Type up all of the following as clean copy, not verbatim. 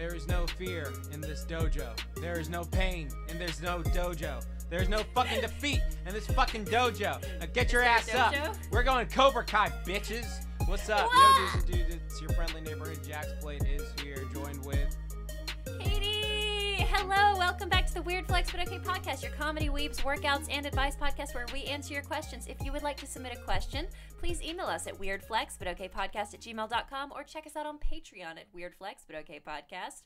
There is no fear in this dojo. There is no pain and there's no dojo. There's no fucking defeat in this fucking dojo. Now get your ass up. We're going Cobra Kai, bitches. What's up? Yo, dudes, it's your friendly neighborhood Jack's Plate is here, joined with Katie. Hello, welcome back to the Weird Flex But Okay podcast, your comedy, weebs, workouts, and advice podcast where we answer your questions. If you would like to submit a question, please email us at weirdflexbutokaypodcast@gmail.com or check us out on Patreon at weirdflexbutokaypodcast,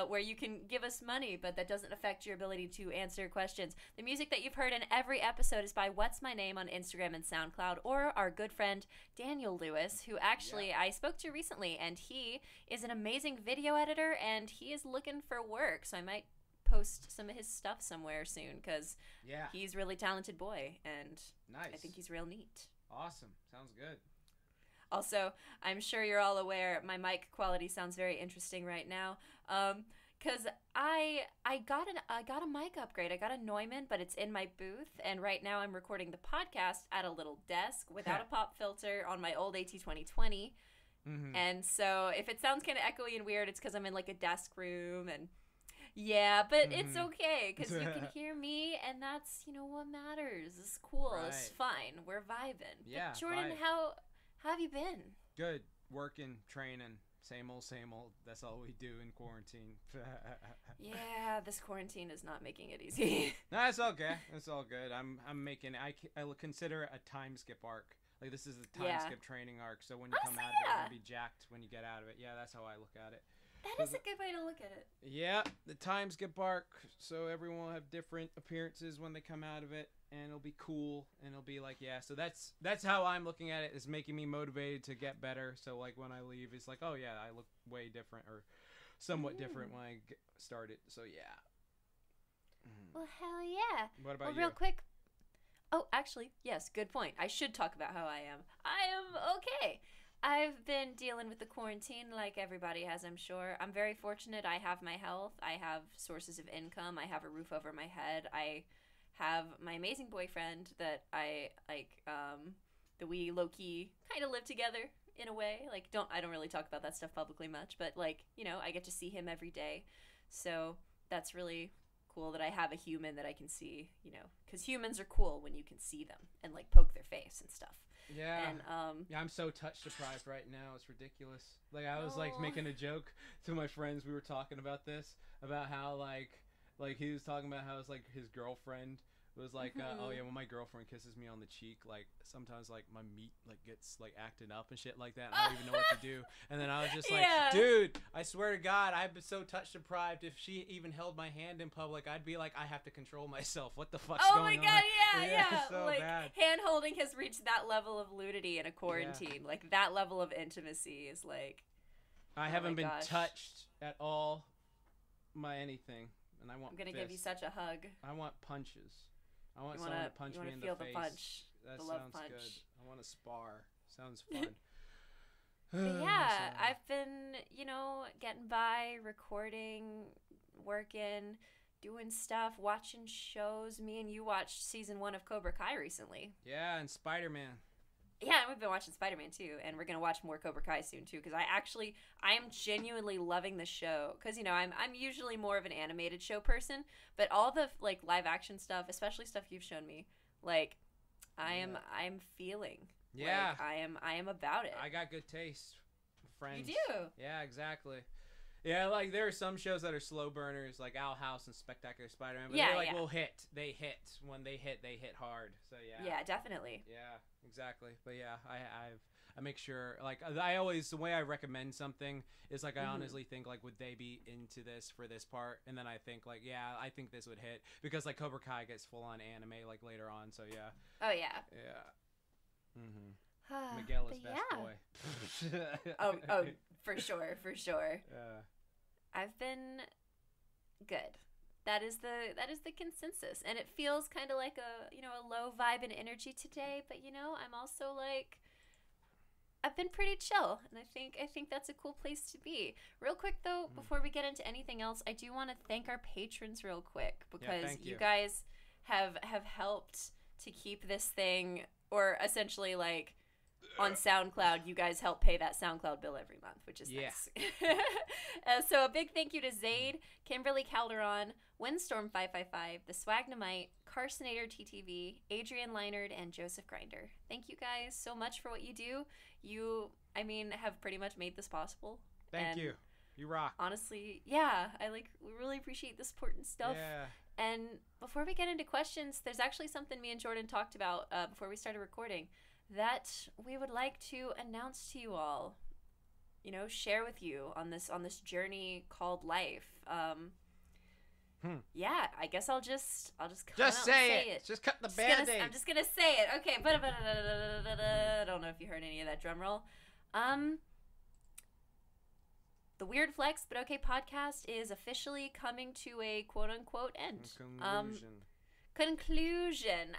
where you can give us money, but that doesn't affect your ability to answer questions. The music that you've heard in every episode is by What's My Name on Instagram and SoundCloud, or our good friend Daniel Lewis, who actually I spoke to recently, and he is an amazing video editor, and he is looking for work, so I might post some of his stuff somewhere soon, because he's a really talented boy, and I think he's real neat. Awesome. Sounds good. Also, I'm sure you're all aware my mic quality sounds very interesting right now, because I got a mic upgrade. I got a Neumann, but it's in my booth, and right now I'm recording the podcast at a little desk without a pop filter on my old AT2020, and so if it sounds kind of echoey and weird, it's because I'm in like a desk room, and but it's okay, because you can hear me, and that's, what matters. It's cool. Right. It's fine. We're vibing. Yeah, but Jordan, vibe. how have you been? Good. Working, training. Same old, same old. That's all we do in quarantine. Yeah, this quarantine is not making it easy. No, it's okay. It's all good. I'm making. I consider it a time skip arc. Like, this is a time skip training arc. So when you come out of it, you're gonna be jacked when you get out of it. Yeah, that's how I look at it. That is a good way to look at it. Yeah, the time skip arc, so everyone will have different appearances when they come out of it, and it'll be cool, and it'll be like, so that's how I'm looking at it. It's making me motivated to get better. So like when I leave, it's like, oh yeah, I look way different, or somewhat different when I started. So yeah. Well, hell yeah. What about you? Real quick. Oh, actually, yes, good point. I should talk about how I am. I am okay. I've been dealing with the quarantine like everybody has, I'm sure. I'm very fortunate. I have my health. I have sources of income. I have a roof over my head. I have my amazing boyfriend that I like, that we low-key kind of live together in a way. Like, I don't really talk about that stuff publicly much, but like, I get to see him every day. So that's really cool that I have a human that I can see, because humans are cool when you can see them and like poke their face and stuff. Yeah. And, I'm so touch deprived right now. It's ridiculous. Like, I was like making a joke to my friends. We were talking about this, about how like he was talking about how it's like his girlfriend was like, oh yeah, when my girlfriend kisses me on the cheek, like sometimes like my meat like gets like acting up and shit like that. And I don't even know what to do. And then I was just like, dude, I swear to God, I've been so touch deprived. If she even held my hand in public, I'd be like, I have to control myself. What the fuck's going on? Oh my God, yeah. So like bad. Hand holding has reached that level of nudity in a quarantine. Yeah. Like that level of intimacy is like. I haven't been touched at all by anything, and I want. I'm gonna give you such a hug. I want punches. I want someone to punch me in the face. The punch. That the sounds love punch. good. I want to spar. Sounds fun. Yeah, I've been, getting by, recording, working, doing stuff, watching shows. Me and you watched season 1 of Cobra Kai recently. Yeah, and Spider-Man. Yeah, and we've been watching Spider-Man too, and we're gonna watch more Cobra Kai soon too. Because I am genuinely loving the show. Because I'm usually more of an animated show person, but all the like live action stuff, especially stuff you've shown me, like I'm feeling. Yeah, like, I am about it. I got good taste, friends. You do. Yeah, exactly. Yeah, like there are some shows that are slow burners, like Owl House and Spectacular Spider-Man, but they will hit. They hit. When they hit hard. So yeah. Yeah, definitely. Yeah, exactly. But yeah, I make sure, like, I always, the way I recommend something is like I honestly think like, would they be into this for this part? And then I think like, yeah, I think this would hit, because like Cobra Kai gets full on anime like later on. So yeah. Oh yeah. Yeah. Miguel is best boy. oh, for sure. Yeah. I've been good. That is the consensus, and it feels kind of like a low vibe and energy today. But I'm also like, I've been pretty chill, and I think that's a cool place to be. Real quick though, before we get into anything else, I do want to thank our patrons real quick, because you guys have helped to keep this thing, or essentially like on SoundCloud, you guys help pay that SoundCloud bill every month, which is nice. So a big thank you to Zaid, Kimberly Calderon, Windstorm555, The Swagnamite, Carsonator TTV, Adrian Leinard, and Joseph Grinder. Thank you guys so much for what you do. You, have pretty much made this possible. Thank you. You rock. Honestly, yeah, we really appreciate the support and stuff. Yeah. And before we get into questions, there's actually something me and Jordan talked about before we started recording that we would like to announce to you all, share with you on this journey called life. Yeah, I guess I'll just say it. Just cut the Band-Aid. I'm just gonna say it. Okay, I don't know if you heard any of that drum roll. The Weird Flex But Okay podcast is officially coming to a quote unquote end. Conclusion.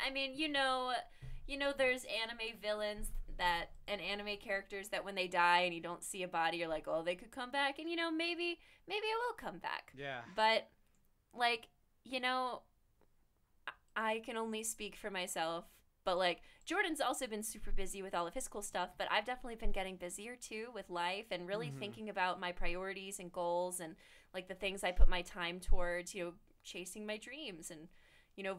There's anime villains and anime characters that when they die and you don't see a body, you're like, oh, they could come back, and maybe it will come back. Yeah. But I can only speak for myself. But Jordan's also been super busy with all of his cool stuff, but I've definitely been getting busier too with life and really thinking about my priorities and goals and the things I put my time towards, chasing my dreams and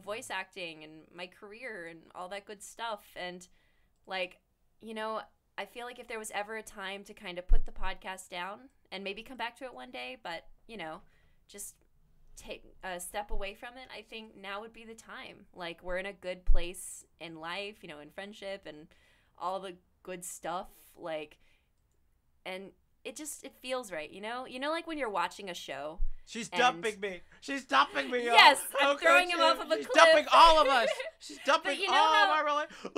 voice acting and my career and all that good stuff. And I feel like if there was ever a time to kind of put the podcast down and maybe come back to it one day, but just take a step away from it, I think now would be the time. We're in a good place in life, in friendship and all the good stuff, and it feels right, when you're watching a show. She's dumping me. She's dumping me. Yes, I'm throwing him off of a cliff. She's dumping all of us. She's dumping all of our relations.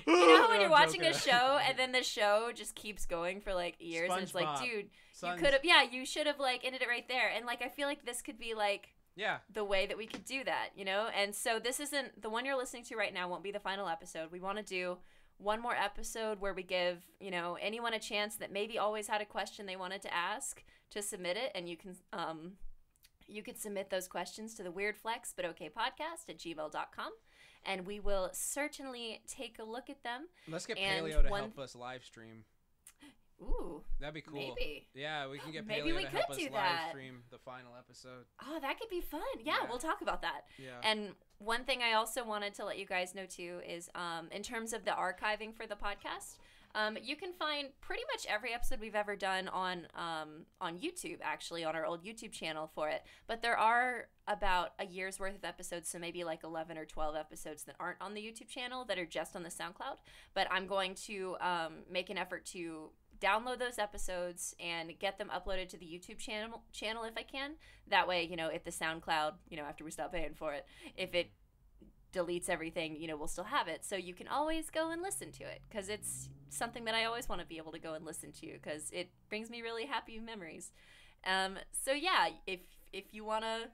How when you're watching a show and then the show just keeps going for years, and it's dude, you should have ended it right there. And I feel like this could be the way that we could do that, And so this isn't the one you're listening to right now. Won't be the final episode. We want to do one more episode where we give anyone a chance that maybe always had a question they wanted to ask to submit it, and you could submit those questions to the Weird Flex But Okay podcast at gmail.com, and we will certainly take a look at them. Let's get Paleo to help us live stream. Ooh, that'd be cool. Maybe. Yeah, we can get Paleo to help us live stream the final episode. Oh, that could be fun. Yeah, we'll talk about that. Yeah. And one thing I also wanted to let you guys know too is in terms of the archiving for the podcast, you can find pretty much every episode we've ever done on YouTube, actually, on our old YouTube channel for it. But there are about a year's worth of episodes, so maybe 11 or 12 episodes that aren't on the YouTube channel that are just on the SoundCloud. But I'm going to make an effort to download those episodes and get them uploaded to the YouTube channel if I can. That way, if the SoundCloud, after we stop paying for it, if it deletes everything, we'll still have it. So you can always go and listen to it, because it's something that I always want to be able to go and listen to, because it brings me really happy memories. So yeah, if you want to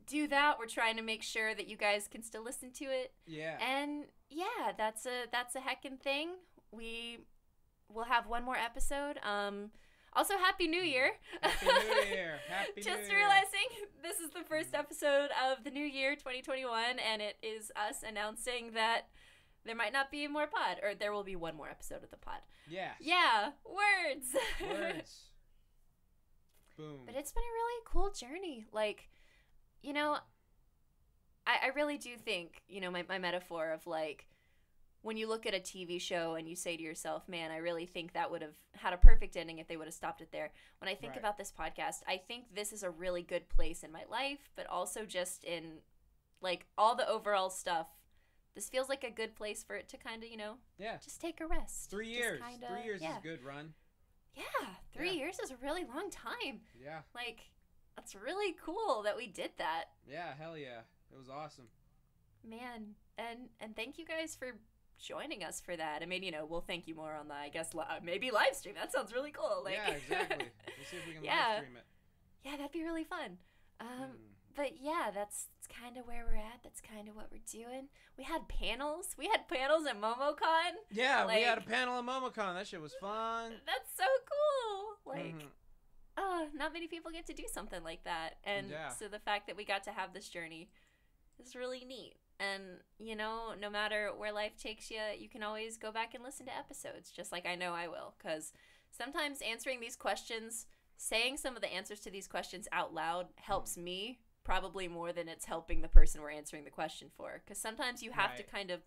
do that, we're trying to make sure that you guys can still listen to it. Yeah. And yeah, that's a heckin' thing. We'll have one more episode. Also, Happy New Year. Happy New Year. Happy New Year. Just realizing this is the first episode of the new year, 2021, and it is us announcing that there might not be more pod, or there will be one more episode of the pod. Yeah. Yeah. Words. Boom. But it's been a really cool journey. I really do think, my metaphor of when you look at a TV show and you say to yourself, man, I really think that would have had a perfect ending if they would have stopped it there. When I think about this podcast, I think this is a really good place in my life, but also just in all the overall stuff. This feels like a good place for it to kind of, just take a rest. 3 years. 3 years is a good run. Yeah, 3 years is a really long time. Yeah. That's really cool that we did that. Yeah, hell yeah. It was awesome. Man, and thank you guys for joining us for that. We'll thank you more on the, I guess, maybe live stream. That sounds really cool. Yeah, exactly. We'll see if we can live stream it. Yeah, that'd be really fun. But yeah, that's kind of where we're at. That's kind of what we're doing. We had panels. We had panels at MomoCon. Yeah, we had a panel at MomoCon. That shit was fun. That's so cool. Not many people get to do something like that. And so the fact that we got to have this journey is really neat. And, you know, no matter where life takes you, you can always go back and listen to episodes, just like I know I will. Because sometimes answering these questions, saying some of the answers to these questions out loud helps me probably more than it's helping the person we're answering the question for. Because sometimes you have to kind of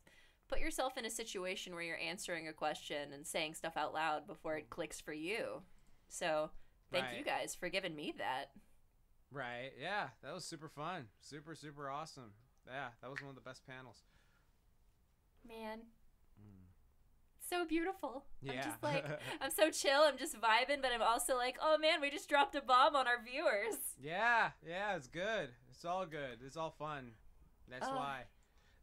put yourself in a situation where you're answering a question and saying stuff out loud before it clicks for you. So thank you guys for giving me that. Right. Yeah, that was super fun. Super, super awesome. Yeah, that was one of the best panels. Man. So beautiful. Yeah. I'm just like, I'm so chill. I'm just vibing, but I'm also like, oh man, we just dropped a bomb on our viewers. Yeah, it's good. It's all good. It's all fun. That's why.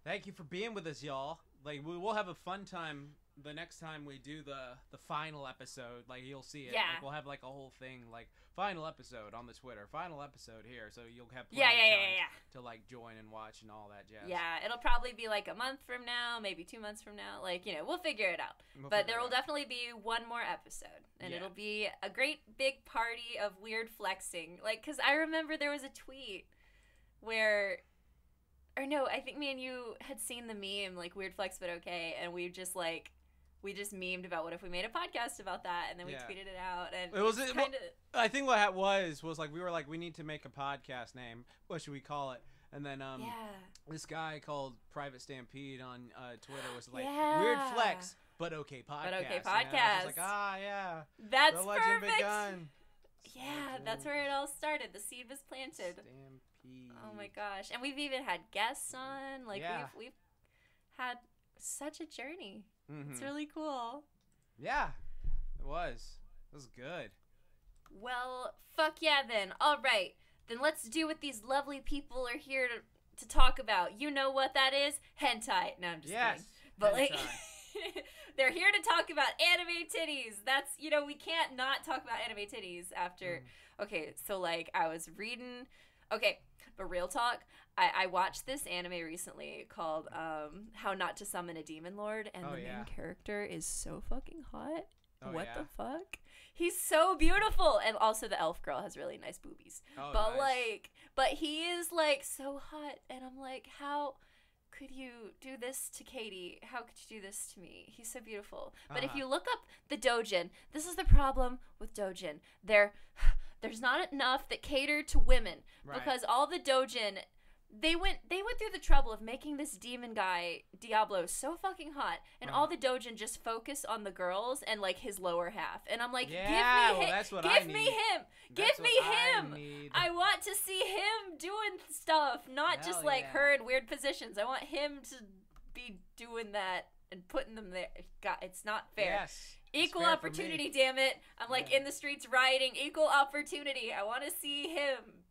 Thank you for being with us, y'all. Like, we'll have a fun time the next time we do the final episode. Like, you'll see it. Yeah. Like, we'll have like a whole thing, like final episode on the Twitter, final episode here, so you'll have plenty of time to like join and watch and all that jazz. Yeah, it'll probably be like a month from now, maybe 2 months from now. Like, you know, we'll figure it out. But there will definitely be one more episode, and it'll be a great big party of weird flexing. Like, because I remember there was a tweet where, or no, I think me and you had seen the meme, like, weird flex but okay, and we just memed about what if we made a podcast about that, and then we tweeted it out, and it was kind of. I think what that was like we were like, we need to make a podcast name. What should we call it? And then this guy called Private Stampede on Twitter was like, weird flex but okay podcast. But okay podcast. I was like, that's the legend perfect. begun. Yeah, that's where it all started. The seed was planted. Stampede. Oh my gosh, and we've even had guests on. Like we've had such a journey. Mm-hmm. It's really cool. Yeah, it was. It was good. Well, fuck yeah then. All right. Then let's do what these lovely people are here to talk about. You know what that is? Hentai. No, I'm just kidding. But hentai. like they're here to talk about anime titties. That's, you know, we can't not talk about anime titties after. Okay, so like I was reading. Okay, but real talk, I watched this anime recently called How Not to Summon a Demon Lord, and the main character is so fucking hot. What the fuck? He's so beautiful, and also the elf girl has really nice boobies. But nice. But he is like so hot, and I'm like, how could you do this to Katie? How could you do this to me? He's so beautiful. But if you look up the doujin, this is the problem with doujin. There's not enough that cater to women, because all the doujin, they went through the trouble of making this demon guy Diablo so fucking hot, and all the doujin just focus on the girls and like his lower half. And I'm like, give me him. I want to see him doing stuff, not just like her in weird positions. I want him to be doing that and putting them there. God, it's not fair. Yes. Equal opportunity, damn it. I'm like in the streets rioting. Equal opportunity. I want to see him.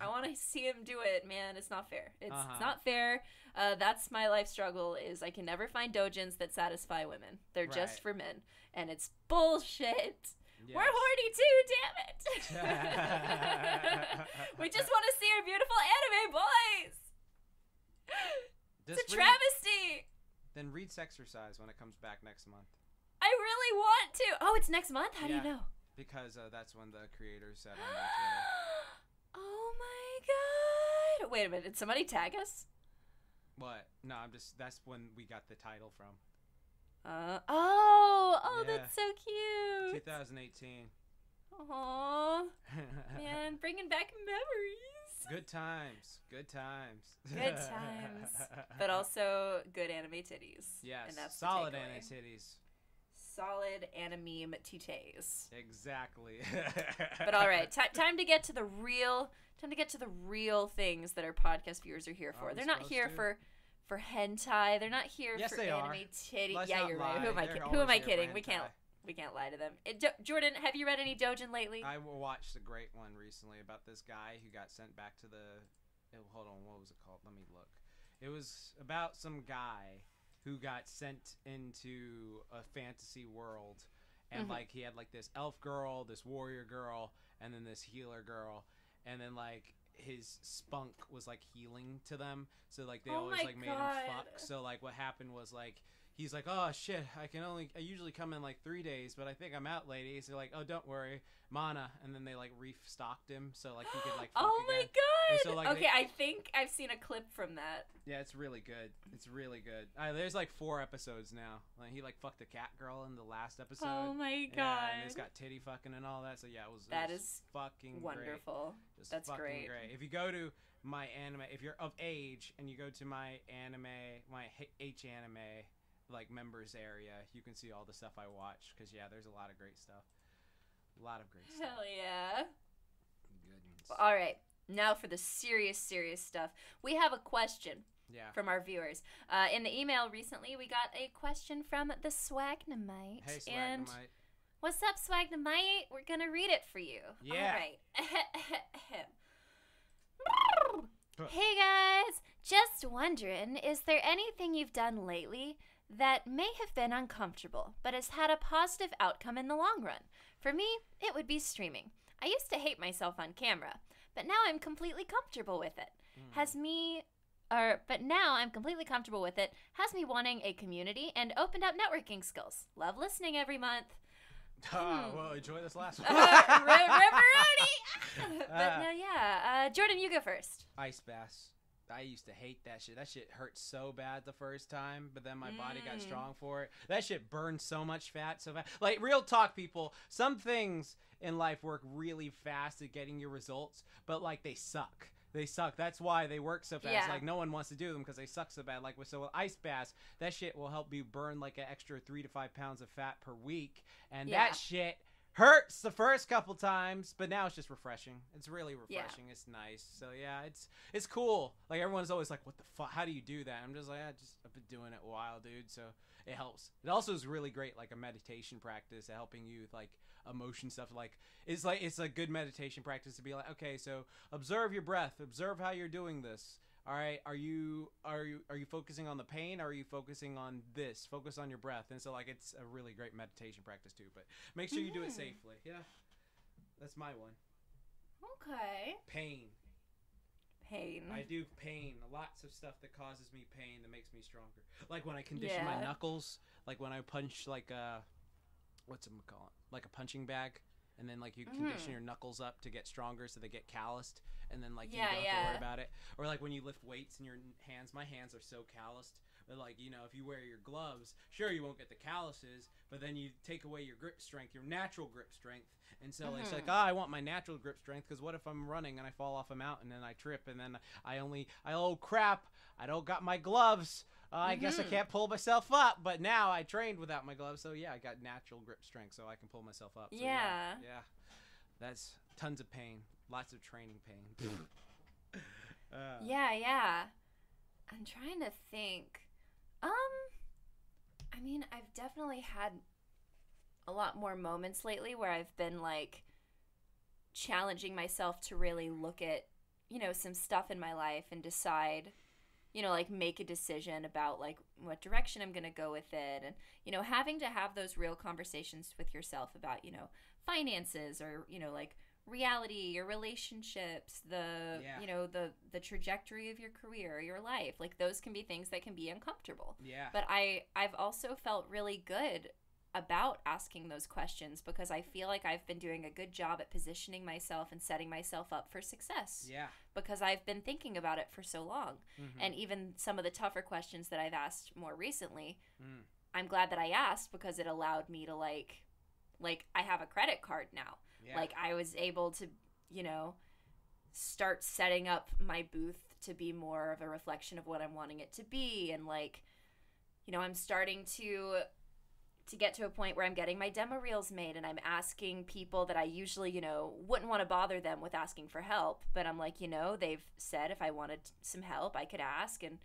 I want to see him do it, man. It's not fair. It's not fair. That's my life struggle, is I can never find doujins that satisfy women. They're just for men, and it's bullshit. Yes. We're horny too, damn it. We just want to see our beautiful anime boys. It's a travesty. Then read Sexercise when it comes back next month. I really want to. Oh, it's next month? How do you know? Because that's when the creators said on their Twitter. Oh my god. Wait a minute. Did somebody tag us? What? No, that's when we got the title from. That's so cute. 2018. Aww. Man, bringing back memories. Good times. Good times. Good times. But also good anime titties. Yes. And that's solid anime titties. Solid anime titties. Exactly. But all right, time to get to the real things that our podcast viewers are here for. They're not here for hentai. They're not here for anime titties. Yeah, you're right. Who am I kidding? We can't lie to them. Jordan, have you read any doujin lately? I watched a great one recently about this guy who got sent back to the. Hold on, what was it called? Let me look. It was about some guy who got sent into a fantasy world, and like he had like this elf girl, this warrior girl, and then this healer girl, and then like his spunk was like healing to them, so like they always like made him fuck. So like what happened was like he's like, oh shit, I usually come in like 3 days, but I think I'm out, ladies. They're like, oh don't worry, mana, and then they like restocked him so like he could like fuck my again. god, And so, like, okay, I think I've seen a clip from that. Yeah, it's really good. It's really good. There's like 4 episodes now. Like he like fucked a cat girl in the last episode. Oh my god. Yeah, and it's got titty fucking and all that. So yeah, it was fucking wonderful. Great. That's fucking great. If you go to my anime, if you're of age and you go to my H anime like members area, you can see all the stuff I watch. Cause yeah, there's a lot of great stuff. A lot of great stuff. Hell yeah. Goodness. All right. Now for the serious stuff. We have a question from our viewers. In the email recently, we got a question from the Swagnamite. Hey, Swagnamite. And what's up, Swagnamite? We're going to read it for you. Yeah. All right. Hey, guys. Just wondering, is there anything you've done lately that may have been uncomfortable, but has had a positive outcome in the long run? For me, it would be streaming. I used to hate myself on camera, but now I'm completely comfortable with it. Has me wanting a community and opened up networking skills. Love listening every month. Well, enjoy this last one. Ripperoni! But no, yeah. Jordan, you go first. Ice baths. I used to hate that shit. That shit hurt so bad the first time, but then my body got strong for it. That shit burned so much fat so fast. Like, real talk, people. Some things in life work really fast at getting your results, but, like, they suck. They suck. That's why they work so fast. Yeah. Like, no one wants to do them because they suck so bad. Like, with ice baths, that shit will help you burn, like, an extra 3 to 5 pounds of fat per week. And that shit hurts the first couple times, but now it's just refreshing. It's really refreshing. It's nice. So yeah, it's cool. Like everyone's always like, "What the fuck? How do you do that?" I'm just like, I've been doing it a while, dude. So it helps. It also is really great, like a meditation practice, helping you with like emotion stuff. Like it's a good meditation practice to be like, okay, so observe your breath, observe how you're doing this. All right, are you focusing on the pain, or are you focusing on this? Focus on your breath. And so like it's a really great meditation practice too, but make sure you do it safely. Yeah. That's my one. Okay. Pain. I do pain. Lots of stuff that causes me pain that makes me stronger. Like when I condition my knuckles, like when I punch like what's it called? Like a punching bag. And then, like, you condition your knuckles up to get stronger so they get calloused. And then, like, you don't have to worry about it. Or, like, when you lift weights in your hands. My hands are so calloused. But, like, you know, if you wear your gloves, sure, you won't get the calluses. But then you take away your grip strength, your natural grip strength. And so it's like, I want my natural grip strength. Because what if I'm running and I fall off a mountain and I trip. And then oh, crap, I don't got my gloves. I guess I can't pull myself up, but now I trained without my gloves, so yeah, I got natural grip strength, so I can pull myself up. So yeah. That's tons of pain, lots of training pain. Yeah. I'm trying to think. I mean, I've definitely had a lot more moments lately where I've been like challenging myself to really look at, you know, some stuff in my life and decide, you know, like make a decision about like what direction I'm going to go with it. And, you know, having to have those real conversations with yourself about, you know, finances or, you know, like reality, your relationships, you know, the trajectory of your career, your life. Like those can be things that can be uncomfortable. Yeah. But I've also felt really good about asking those questions because I feel like I've been doing a good job at positioning myself and setting myself up for success. Yeah. Because I've been thinking about it for so long. And even some of the tougher questions that I've asked more recently, I'm glad that I asked because it allowed me to like I have a credit card now. Yeah. Like I was able to, you know, start setting up my booth to be more of a reflection of what I'm wanting it to be. And like, you know, I'm starting to get to a point where I'm getting my demo reels made and I'm asking people that I usually, you know, wouldn't want to bother them with asking for help. But I'm like, you know, they've said if I wanted some help, I could ask. And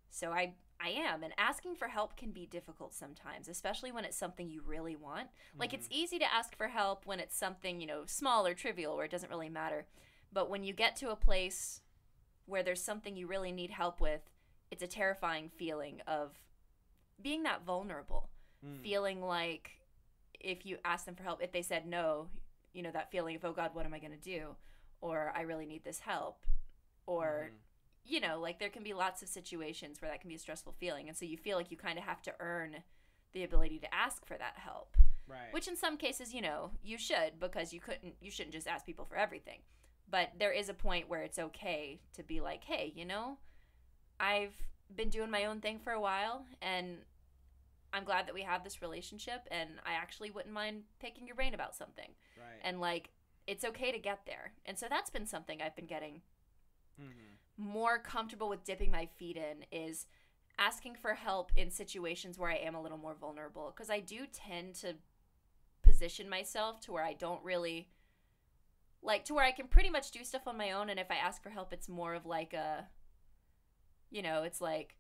so I am. And asking for help can be difficult sometimes, especially when it's something you really want. Like it's easy to ask for help when it's something, you know, small or trivial where it doesn't really matter. But when you get to a place where there's something you really need help with, it's a terrifying feeling of being that vulnerable. Feeling like if you ask them for help, if they said no, you know, that feeling of, oh God, what am I going to do? Or I really need this help. Or, you know, like there can be lots of situations where that can be a stressful feeling. And so you feel like you kind of have to earn the ability to ask for that help. Right. Which in some cases, you know, you should because you shouldn't just ask people for everything. But there is a point where it's okay to be like, hey, you know, I've been doing my own thing for a while, and I'm glad that we have this relationship, and I actually wouldn't mind picking your brain about something. Right. And, like, it's okay to get there. And so that's been something I've been getting Mm-hmm. more comfortable with dipping my feet in, is asking for help in situations where I am a little more vulnerable. Because I do tend to position myself to where I don't really, like, to where I can pretty much do stuff on my own, and if I ask for help, it's more of like a, you know, it's like,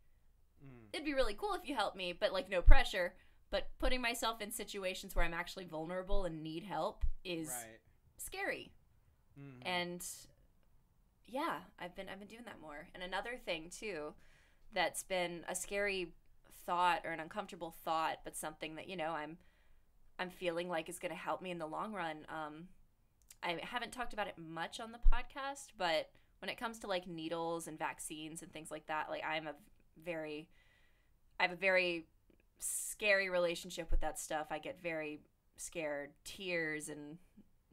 it'd be really cool if you help me, but, like, no pressure. But putting myself in situations where I'm actually vulnerable and need help is scary. Mm-hmm. And yeah, I've been doing that more. And another thing too that's been a scary thought or an uncomfortable thought, but something that, you know, I'm feeling like is going to help me in the long run. I haven't talked about it much on the podcast, but when it comes to, like, needles and vaccines and things like that, like, I have a very scary relationship with that stuff. I get very scared, tears, and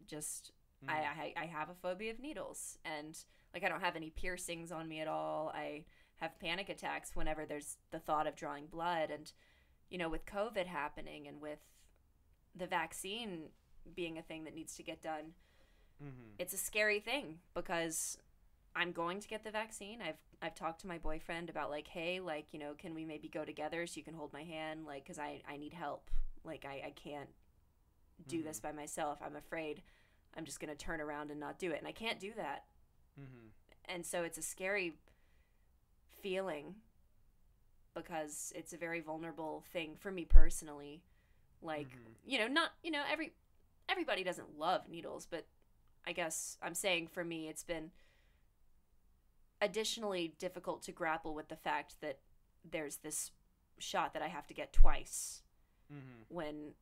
just I have a phobia of needles, and, like, I don't have any piercings on me at all. I have panic attacks whenever there's the thought of drawing blood. And, you know, with COVID happening and with the vaccine being a thing that needs to get done, it's a scary thing, because I'm going to get the vaccine. I've talked to my boyfriend about, like, hey, like, you know, can we maybe go together so you can hold my hand, like, because I need help. Like, I can't do this by myself. I'm afraid I'm just going to turn around and not do it, and I can't do that. And so it's a scary feeling, because it's a very vulnerable thing for me personally. Like, you know, not, you know, everybody doesn't love needles, but I guess I'm saying for me it's been additionally difficult to grapple with the fact that there's this shot that I have to get twice when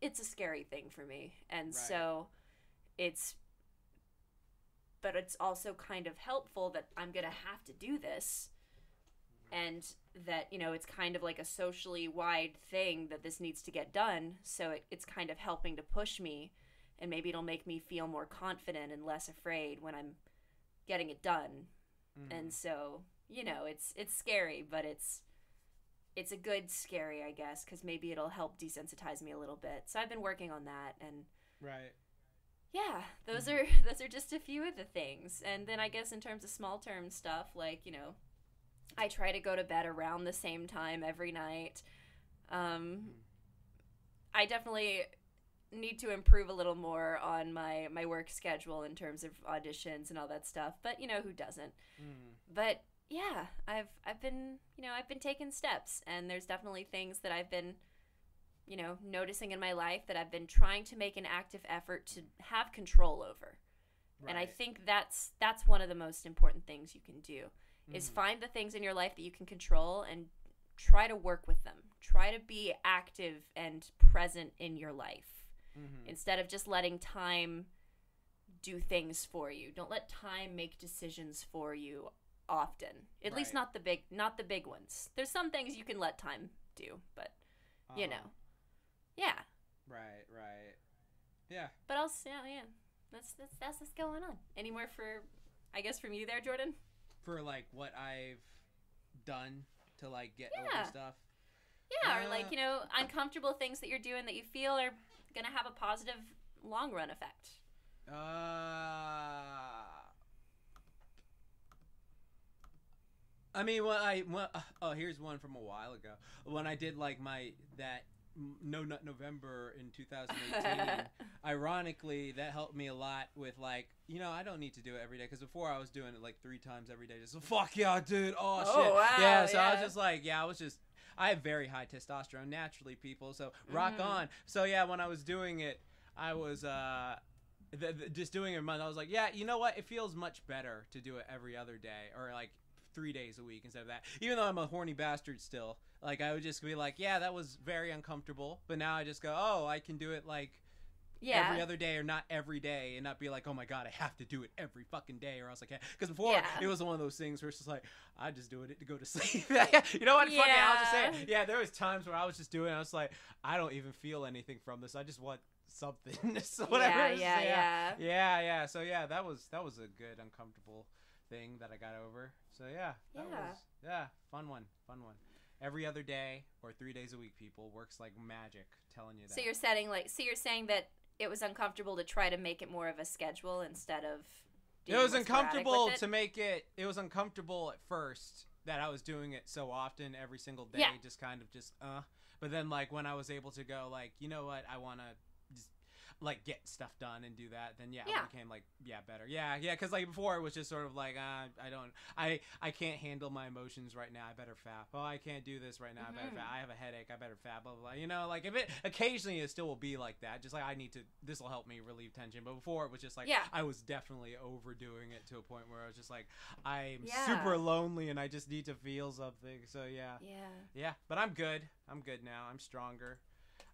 it's a scary thing for me. And so but it's also kind of helpful that I'm going to have to do this, and that, you know, it's kind of like a socially wide thing that this needs to get done. So it's kind of helping to push me, and maybe it'll make me feel more confident and less afraid when I'm getting it done. And so, you know, it's scary, but it's a good scary, I guess, because maybe it'll help desensitize me a little bit. So I've been working on that, and yeah, those are just a few of the things. And then I guess in terms of small term stuff, like, you know, I try to go to bed around the same time every night. I definitely need to improve a little more on my work schedule in terms of auditions and all that stuff, but, you know, who doesn't? But yeah, I've been taking steps, and there's definitely things that I've been, you know, noticing in my life that I've been trying to make an active effort to have control over. And I think that's one of the most important things you can do, is find the things in your life that you can control and try to work with them. Try to be active and present in your life. Instead of just letting time do things for you. Don't let time make decisions for you often. At least not the big ones. There's some things you can let time do, but you know. Yeah. Right. Yeah. But also, yeah. That's what's going on. Any more from you there, Jordan? For, like, what I've done to, like, get over stuff. Yeah, or, like, you know, uncomfortable things that you're doing that you feel are gonna have a positive long run effect. I mean, here's one from a while ago. When I did, like, that No Nut November in 2018, ironically, that helped me a lot with, like, you know, I don't need to do it every day, because before I was doing it, like, 3 times every day, just, fuck yeah, dude, oh shit. Wow, yeah, so I was just like, I have very high testosterone naturally, people, so rock on. So yeah, when I was doing it, I was just doing it a month, I was like, yeah, you know what, it feels much better to do it every other day, or, like, 3 days a week instead of that. Even though I'm a horny bastard still, like, I would just be like, yeah, that was very uncomfortable, but now I just go, oh, I can do it, like, every other day or not every day, and not be like, oh my god, I have to do it every fucking day or else I can't. Because before, it was one of those things where it's just like, I just doing it to go to sleep. You know what? Fuck it, I'll just say it. Yeah, there was times where I was just doing it, I was like, I don't even feel anything from this. I just want something. So whatever. Yeah. So yeah, that was a good uncomfortable thing that I got over. So yeah, that was fun one. Every other day or 3 days a week, people, works like magic. Telling you that. So you're saying that it was uncomfortable to try to make it more of a schedule instead of. It was uncomfortable to make it. It was uncomfortable at first that I was doing it so often every single day. Just kind of But then like when I was able to go like, you know what, I want to just like get stuff done and do that, then it became like better. Because like before it was just sort of like I can't handle my emotions right now, I better fap. Oh, I can't do this right now, I better fap. I have a headache, I better fap. Blah blah blah. You know, like if it occasionally it still will be like that, just like this will help me relieve tension. But before it was just like I was definitely overdoing it to a point where I was just like I'm super lonely and I just need to feel something. So yeah. But I'm good now. I'm stronger.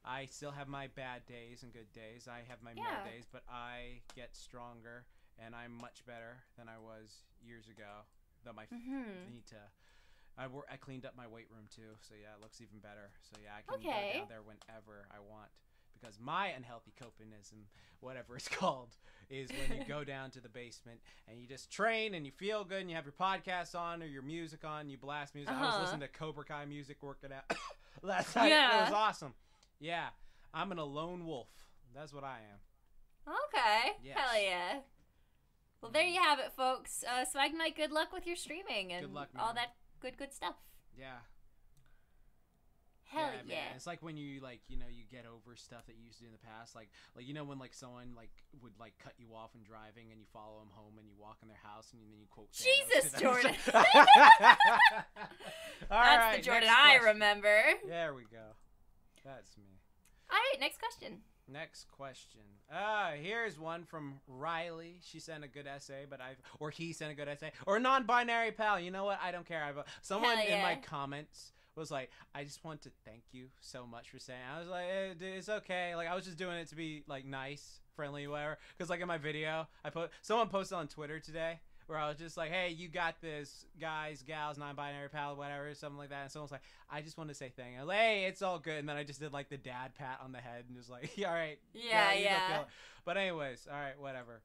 I still have my bad days and good days. I have my mad days, but I get stronger, and I'm much better than I was years ago. Though I cleaned up my weight room too, so yeah, it looks even better. So yeah, I can go down there whenever I want, because my unhealthy copinism, whatever it's called, is when you go down to the basement and you just train and you feel good and you have your podcast on or your music on, you blast music. I was listening to Cobra Kai music working out last night. It was awesome. Yeah, I'm a lone wolf. That's what I am. Okay. Yes. Hell yeah. Well, there you have it, folks. Swagnite, good luck with your streaming and all that good stuff. Yeah. Hell yeah. Man. It's like when you you get over stuff that you used to do in the past, like when like someone like would like cut you off when driving and you follow them home and you walk in their house and then you quote Jesus, Jordan. That's the Jordan I remember. There we go. That's me. All right, next question. Here's one from Riley. She sent a good essay, he sent a good essay, or non-binary pal. You know what? I don't care. Someone in my comments was like, I just want to thank you so much for saying. I was like, dude, it's okay. Like I was just doing it to be like nice, friendly, whatever. Because like in my video, someone posted on Twitter today, where I was just like, hey, you got this, guys, gals, non-binary pal, whatever, something like that. And someone was like, I just want to say thank you. I was like, hey, it's all good. And then I just did like the dad pat on the head and just like, all right. Yeah. But anyways, all right, whatever.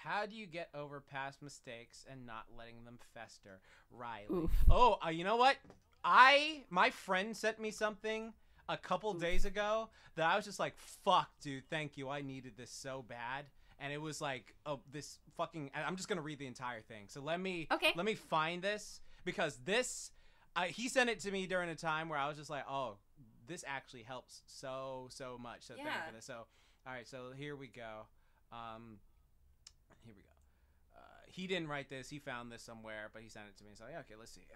How do you get over past mistakes and not letting them fester? Riley. Oof. Oh, you know what? My friend sent me something a couple days ago that I was just like, fuck, dude, thank you. I needed this so bad. And it was like, this fucking. I'm just gonna read the entire thing. So let me find this, because he sent it to me during a time where I was just like, oh, this actually helps so much. So thank you for this. So all right, so here we go. He didn't write this. He found this somewhere, but he sent it to me. So yeah, okay, let's see.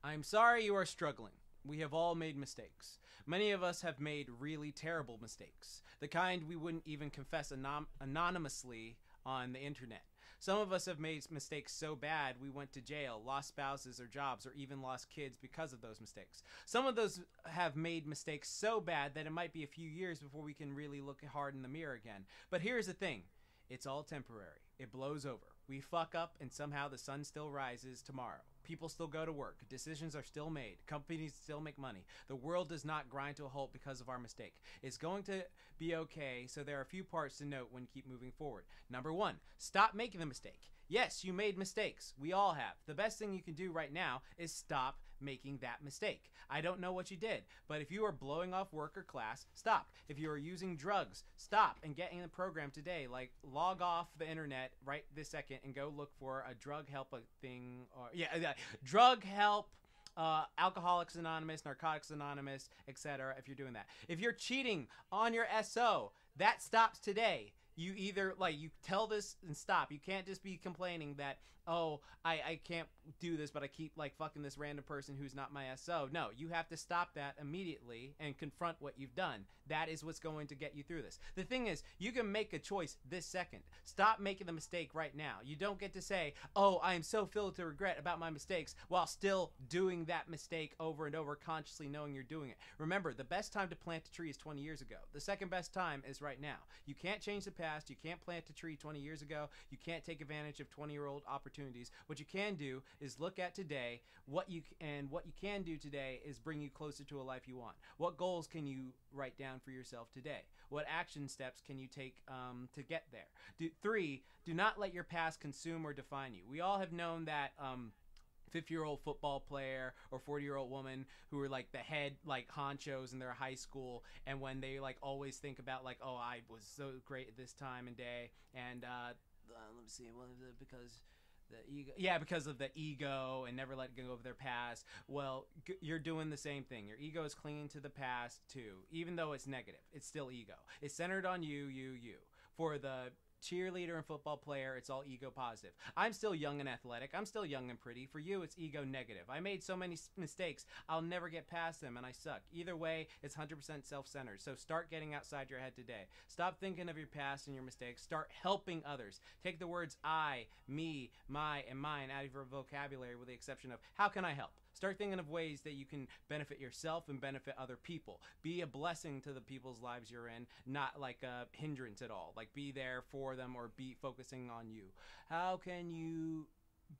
I'm sorry you are struggling. We have all made mistakes. Many of us have made really terrible mistakes, the kind we wouldn't even confess anonymously on the internet. Some of us have made mistakes so bad we went to jail, lost spouses or jobs, or even lost kids because of those mistakes. Some of those have made mistakes so bad that it might be a few years before we can really look hard in the mirror again. But here's the thing. It's all temporary. It blows over. We fuck up and somehow the sun still rises tomorrow. People still go to work. Decisions are still made. Companies still make money. The world does not grind to a halt because of our mistake. It's going to be okay, so there are a few parts to note when you keep moving forward. Number one, stop making the mistake. Yes, you made mistakes. We all have. The best thing you can do right now is stop making that mistake. I don't know what you did, but if you are blowing off work or class, stop. If you are using drugs, stop and get in the program today. Like, log off the internet right this second and go look for a drug help thing, or drug help, Alcoholics Anonymous, Narcotics Anonymous, etc. If you're doing that. If you're cheating on your SO, that stops today. You either, you tell this and stop. You can't just be complaining that, oh, I can't do this, but I keep, fucking this random person who's not my SO. No, you have to stop that immediately and confront what you've done. That is what's going to get you through this. The thing is, you can make a choice this second. Stop making the mistake right now. You don't get to say, oh, I am so filled with regret about my mistakes, while still doing that mistake over and over, consciously knowing you're doing it. Remember, the best time to plant a tree is 20 years ago. The second best time is right now. You can't change the past. past. You can't plant a tree 20 years ago. You can't take advantage of 20-year-old opportunities. What you can do is look at today. What you can do today is bring you closer to a life you want. What goals can you write down for yourself today? What action steps can you take to get there? 3, do not let your past consume or define you. We all have known that 50-year-old football player or 40-year-old woman who are like the head like honchos in their high school, and when they like always think about like, oh, I was so great at this time and day, and let me see, because the ego, because of the ego and never let go of their past. Well, you're doing the same thing. Your ego is clinging to the past too, even though it's negative. It's still ego. It's centered on you. For the cheerleader and football player, it's all ego positive. I'm still young and athletic. I'm still young and pretty. For you, it's ego negative. I made so many mistakes, I'll never get past them, and I suck. Either way, it's 100% self-centered. So start getting outside your head today. Stop thinking of your past and your mistakes. Start helping others. Take the words I, me, my, and mine out of your vocabulary, with the exception of how can I help? Start thinking of ways that you can benefit yourself and benefit other people. Be a blessing to the people's lives you're in, not like a hindrance at all. Like, be there for them or be focusing on you. How can you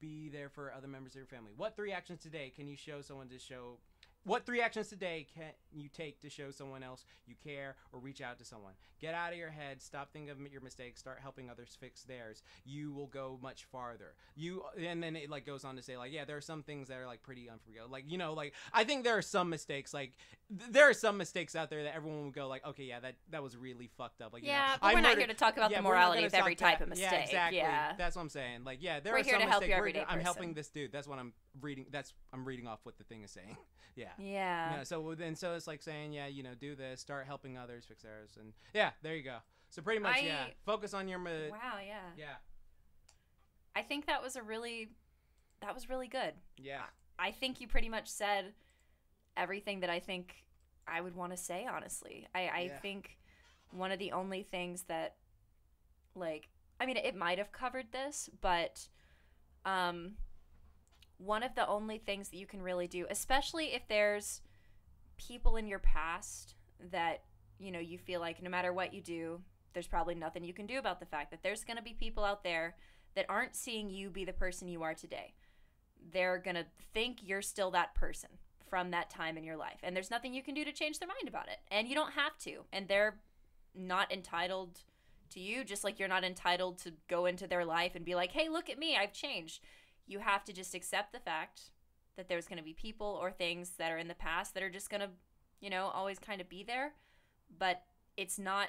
be there for other members of your family? What 3 actions today can you show someone to show... What 3 actions today can you take to show someone else you care or reach out to someone? Get out of your head. Stop thinking of your mistakes. Start helping others fix theirs. You will go much farther. And then it like goes on to say like, yeah, there are some things that are like pretty unforgivable. Like, you know, like I think there are some mistakes. Like there are some mistakes out there that everyone would go like, okay, yeah, that was really fucked up. Like, yeah, you know, but we're not here to talk about the morality of every type of mistake. Yeah, exactly. Yeah. That's what I'm saying. Like, yeah, there we're are here some to help mistakes. You everyday I'm person. helping this dude. That's what I'm reading. I'm reading off what the thing is saying. Yeah. Yeah. So it's like saying, yeah, you know, do this, start helping others fix theirs, and yeah, there you go. So pretty much, focus on your. Wow. Yeah. Yeah. I think that was really good. Yeah. I think you pretty much said everything that I think I would want to say. Honestly, I think one of the only things that, like, I mean, it might have covered this, but one of the only things that you can really do, especially if there's people in your past that, you know, you feel like no matter what you do, there's probably nothing you can do about the fact that there's going to be people out there that aren't seeing you be the person you are today. They're going to think you're still that person from that time in your life. And there's nothing you can do to change their mind about it. And you don't have to. And they're not entitled to you, just like you're not entitled to go into their life and be like, hey, look at me, I've changed. You have to just accept the fact that there's going to be people or things that are in the past that are just going to, you know, always kind of be there. But it's not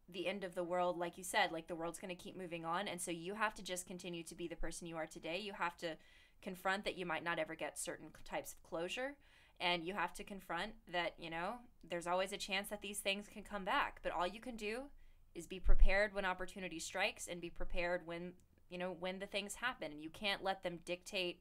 the end of the world, like you said. Like, the world's going to keep moving on. And so you have to just continue to be the person you are today. You have to confront that you might not ever get certain types of closure. And you have to confront that, you know, there's always a chance that these things can come back. But all you can do is be prepared when opportunity strikes and be prepared when, you know, when the things happen. And you can't let them dictate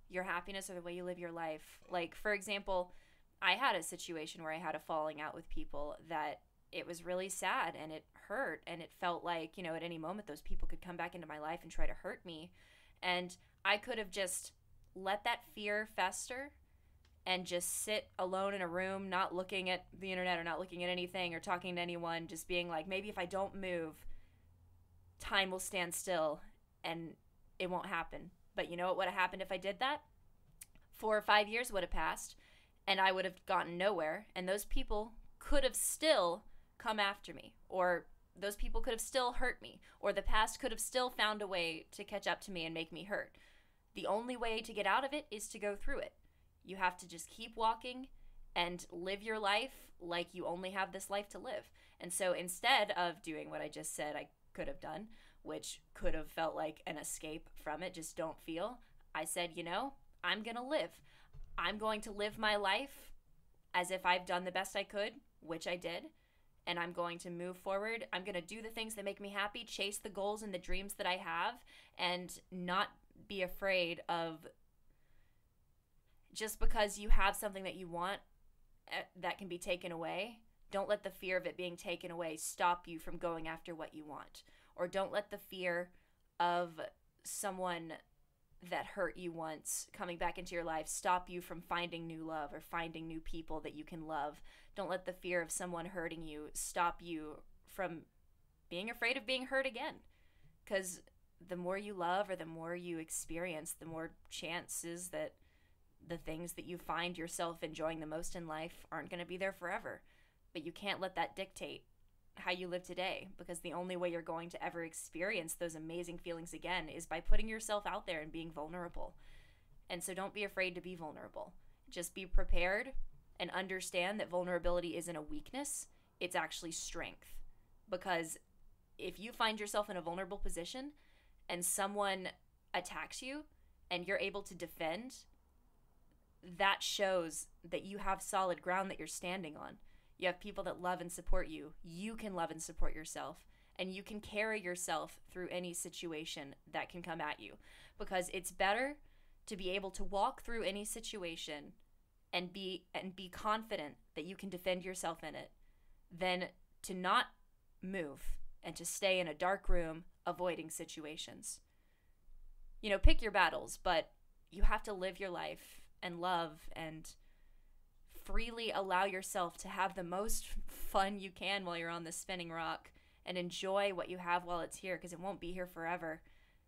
your happiness or the way you live your life. Like, for example, I had a situation where I had a falling out with people that it was really sad and it hurt, and it felt like, you know, at any moment those people could come back into my life and try to hurt me. And I could have just let that fear fester and just sit alone in a room, not looking at the internet or not looking at anything or talking to anyone, just being like, maybe if I don't move, time will stand still and it won't happen. But you know what would have happened if I did that? 4 or 5 years would have passed and I would have gotten nowhere, and those people could have still come after me, or those people could have still hurt me, or the past could have still found a way to catch up to me and make me hurt. The only way to get out of it is to go through it. You have to just keep walking and live your life like you only have this life to live. And so instead of doing what I just said I could have done, which could have felt like an escape from it, just don't feel, I said, you know, I'm going to live. I'm going to live my life as if I've done the best I could, which I did, and I'm going to move forward. I'm going to do the things that make me happy, chase the goals and the dreams that I have, and not be afraid of, just because you have something that you want that can be taken away, don't let the fear of it being taken away stop you from going after what you want. Or don't let the fear of someone that hurt you once coming back into your life stop you from finding new love or finding new people that you can love. Don't let the fear of someone hurting you stop you from being afraid of being hurt again. Because the more you love or the more you experience, the more chances that the things that you find yourself enjoying the most in life aren't going to be there forever. But you can't let that dictate how you live today, because the only way you're going to ever experience those amazing feelings again is by putting yourself out there and being vulnerable. And so don't be afraid to be vulnerable. Just be prepared and understand that vulnerability isn't a weakness, it's actually strength. Because if you find yourself in a vulnerable position and someone attacks you and you're able to defend, that shows that you have solid ground that you're standing on. You have people that love and support you. You can love and support yourself, and you can carry yourself through any situation that can come at you. Because it's better to be able to walk through any situation and be confident that you can defend yourself in it than to not move and to stay in a dark room avoiding situations. You know, pick your battles, but you have to live your life and love and freely allow yourself to have the most fun you can while you're on the spinning rock, and enjoy what you have while it's here, because it won't be here forever.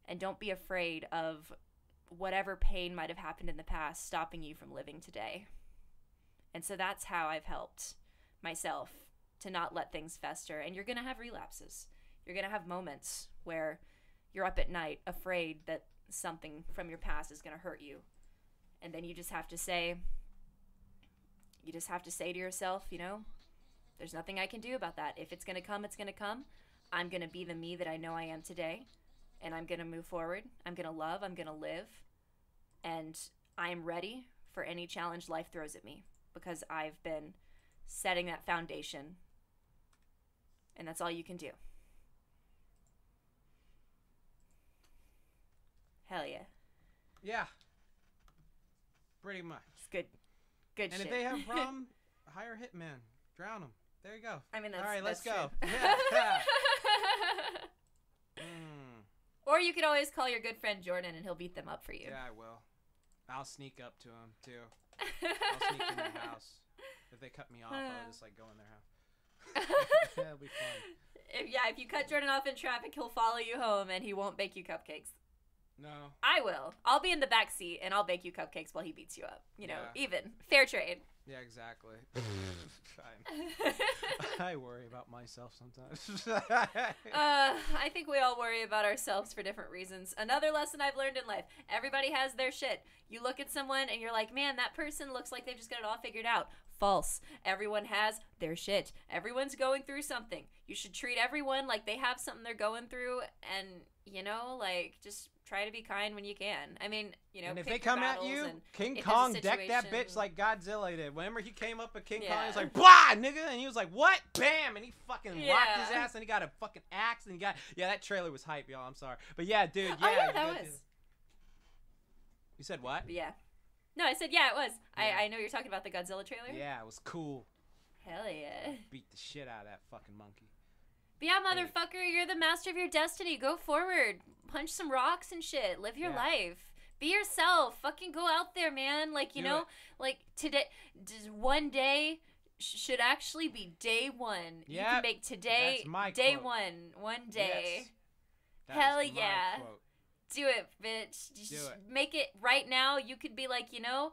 And don't be afraid of whatever pain might have happened in the past stopping you from living today. And so that's how I've helped myself to not let things fester. And you're going to have relapses. You're going to have moments where you're up at night afraid that something from your past is going to hurt you. And then you just have to say to yourself, you know, there's nothing I can do about that. If it's going to come, it's going to come. I'm going to be the me that I know I am today. And I'm going to move forward. I'm going to love. I'm going to live. And I'm ready for any challenge life throws at me, because I've been setting that foundation. And that's all you can do. Hell yeah. Yeah. Pretty much. It's good. Good and shit. if they have a problem, hire a hitman. Drown them. There you go. I mean, that's all right. Let's true. go. Yeah. Or you could always call your good friend Jordan and he'll beat them up for you. Yeah, I will. I'll sneak up to him too. I'll sneak in their house. If they cut me off, I'll just like go in their house. That'll be fun. If you cut Jordan off in traffic, he'll follow you home and he won't bake you cupcakes. No. I will. I'll be in the back seat and I'll bake you cupcakes while he beats you up. You know, even. Fair trade. Yeah, exactly. Fine. I worry about myself sometimes. I think we all worry about ourselves for different reasons. Another lesson I've learned in life: everybody has their shit. You look at someone and you're like, man, that person looks like they've just got it all figured out. False. Everyone has their shit. Everyone's going through something. You should treat everyone like they have something they're going through, and, you know, like, just try to be kind when you can. I mean, you know, and if they come at you, King Kong decked that bitch like Godzilla did. Whenever he came up at King Kong, he was like, blah, nigga, and he was like, what? Bam, and he fucking rocked his ass, and he got a fucking axe, and he got, that trailer was hype, y'all, I'm sorry. But yeah, dude, yeah. Oh, yeah, that was. You said what? Yeah. No, I said, yeah, it was. Yeah. I know you're talking about the Godzilla trailer. Yeah, it was cool. Hell yeah. Beat the shit out of that fucking monkey. But yeah, motherfucker, you're the master of your destiny. Go forward. Punch some rocks and shit. Live your life. Be yourself. Fucking go out there, man. Like, you know, like today, one day should actually be day one. You can make today that's my day quote. one day. Yes, Hell is my yeah. quote. Do it, bitch. Just Do it. make it right now. You could be like, you know,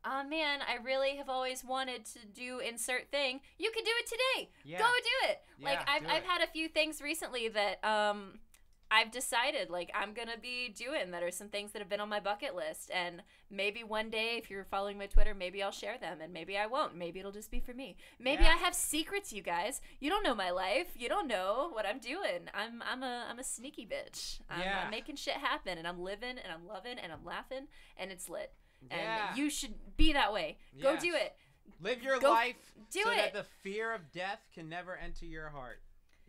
oh man, I really have always wanted to do insert thing. You can do it today. Yeah. Go do it. Yeah, Like I've do it. had a few things recently that I've decided like I'm gonna be doing that are some things that have been on my bucket list, and maybe one day if you're following my Twitter, maybe I'll share them, and maybe I won't. Maybe it'll just be for me. Maybe I have secrets, you guys. You don't know my life. You don't know what I'm doing. I'm a sneaky bitch. I'm making shit happen, and I'm living, and I'm loving, and I'm laughing, and it's lit. And you should be that way. Go do it. Live your Go life do so it. that the fear of death can never enter your heart.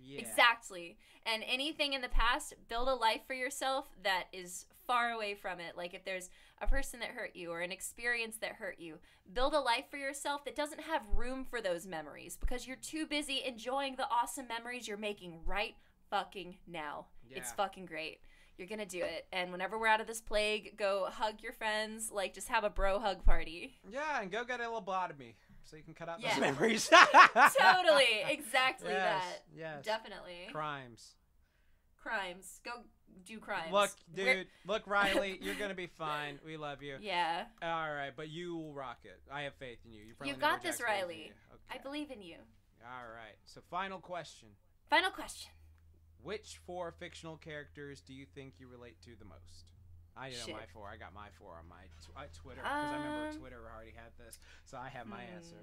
Yeah. Exactly. And anything in the past, build a life for yourself that is far away from it. Like if there's a person that hurt you or an experience that hurt you, build a life for yourself that doesn't have room for those memories, because you're too busy enjoying the awesome memories you're making right fucking now. Yeah. It's fucking great. You're gonna do it. And whenever we're out of this plague, go hug your friends. Like, just have a bro hug party. Yeah, and go get a lobotomy. so you can cut out Yeah. those memories. Totally. Exactly Yes, that. yes. Definitely. Crimes. Crimes. Go do crimes. Look, dude. Look, Riley. You're gonna be fine. We love you. Yeah. All right, but you will rock it. I have faith in you. You got this, Riley. I believe in you. All right. So, final question. Final question. Which 4 fictional characters do you think you relate to the most? I know Shit. my 4. I got my 4 on my Twitter because I remember Twitter already had this, so I have my answer.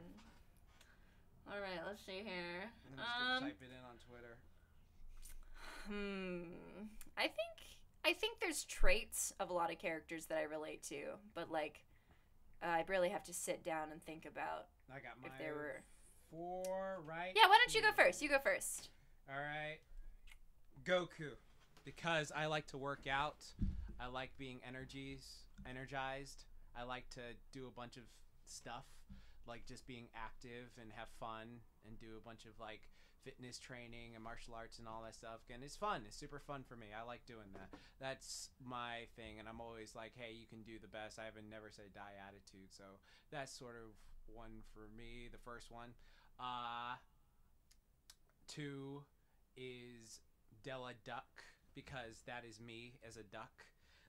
All right, let's see here. I'm just gonna type it in on Twitter. I think there's traits of a lot of characters that I relate to, but like, I really have to sit down and think about I got my if there were 4 right. Yeah, why don't you go first? You go first. All right. Goku, because I like to work out. I like being energized. I like to do a bunch of stuff, like just being active and have fun and do a bunch of like fitness training and martial arts and all that stuff. And it's fun. It's super fun for me. I like doing that. That's my thing. And I'm always like, hey, you can do the best. I have a never say die attitude. So that's sort of one for me. The first one. 2 is Della Duck, because that is me as a duck.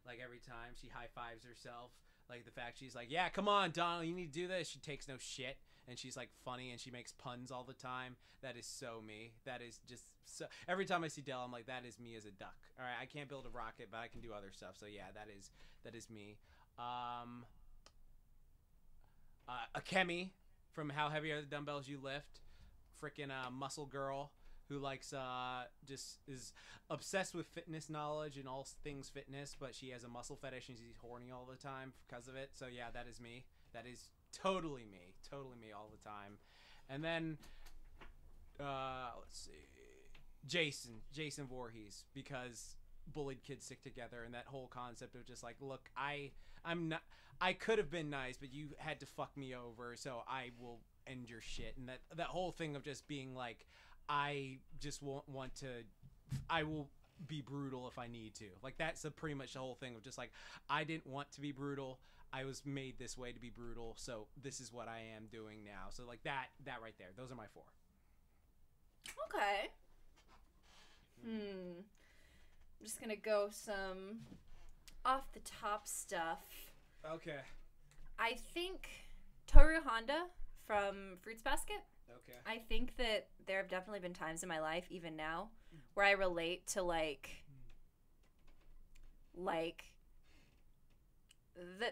Like every time she high fives herself, like the fact she's like, yeah, come on, Donald, you need to do this. She takes no shit, and she's like funny, and she makes puns all the time. That is so me. That is just so. Every time I see Della, I'm like, that is me as a duck. All right, I can't build a rocket, but I can do other stuff. So yeah, that is me. Akemi from How Heavy Are the Dumbbells You Lift, freaking muscle girl who likes just is obsessed with fitness knowledge and all things fitness, but she has a muscle fetish and she's horny all the time because of it. So yeah, that is me. That is totally me all the time. And then let's see, Jason Voorhees, because bullied kids stick together, and that whole concept of just like, look, I could have been nice, but you had to fuck me over, so I will end your shit. And that whole thing of just being like, I just want to, I will be brutal if I need to. Like, that's pretty much the whole thing of just like, I didn't want to be brutal. I was made this way to be brutal, so this is what I am doing now. So like that right there. Those are my 4. Okay. I'm just gonna go some off the top stuff. Okay. I think Toru Honda from Fruits Basket. Okay. I think that there have definitely been times in my life, even now, where I relate to like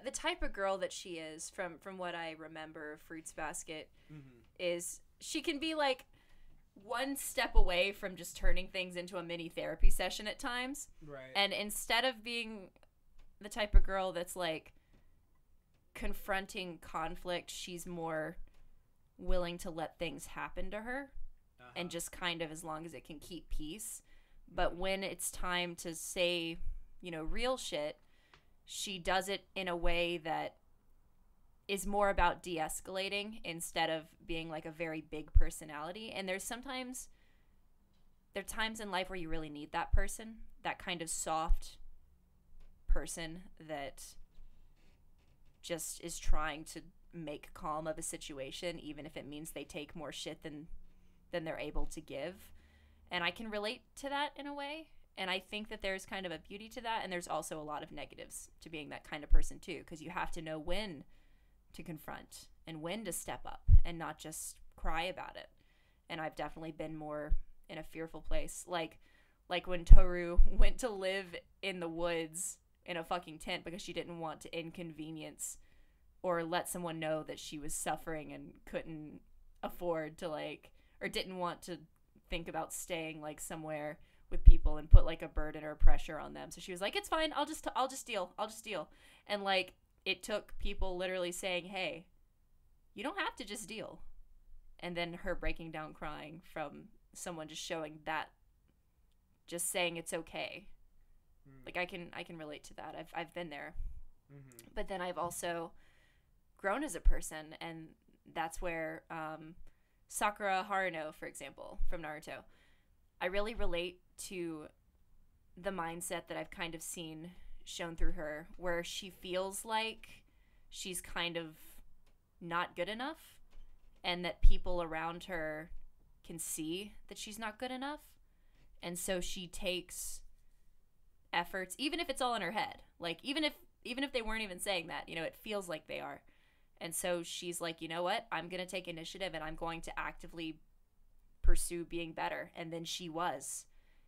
the type of girl that she is from what I remember of Fruits Basket is she can be like one step away from just turning things into a mini therapy session at times. Right. And instead of being the type of girl that's like confronting conflict, she's more willing to let things happen to her and just kind of, as long as it can keep peace. But when it's time to say, you know, real shit, she does it in a way that is more about de-escalating instead of being like a very big personality. And there are times in life where you really need that person, that kind of soft person that just is trying to make calm of a situation, even if it means they take more shit than they're able to give. And I can relate to that in a way. And I think that there's kind of a beauty to that. And there's also a lot of negatives to being that kind of person too, because you have to know when to confront and when to step up and not just cry about it. And I've definitely been more in a fearful place. Like when Toru went to live in the woods in a fucking tent because she didn't want to inconvenience or let someone know that she was suffering and couldn't afford to like, or didn't want to think about staying like somewhere with people and put like a burden or pressure on them. So she was like, it's fine. I'll just deal. And like, it took people literally saying, hey, you don't have to just deal. And then her breaking down crying from someone just showing that, just saying it's okay. Like I can relate to that. I've been there. But then I've also grown as a person, and that's where Sakura Haruno, for example, from Naruto, I really relate to the mindset that I've kind of seen shown through her, where she feels like she's kind of not good enough, and that people around her can see that she's not good enough. And so she takes efforts, even if it's all in her head. Like, even if they weren't even saying that, you know, it feels like they are. And so she's like, you know what? I'm going to take initiative and I'm going to actively pursue being better. And then she was.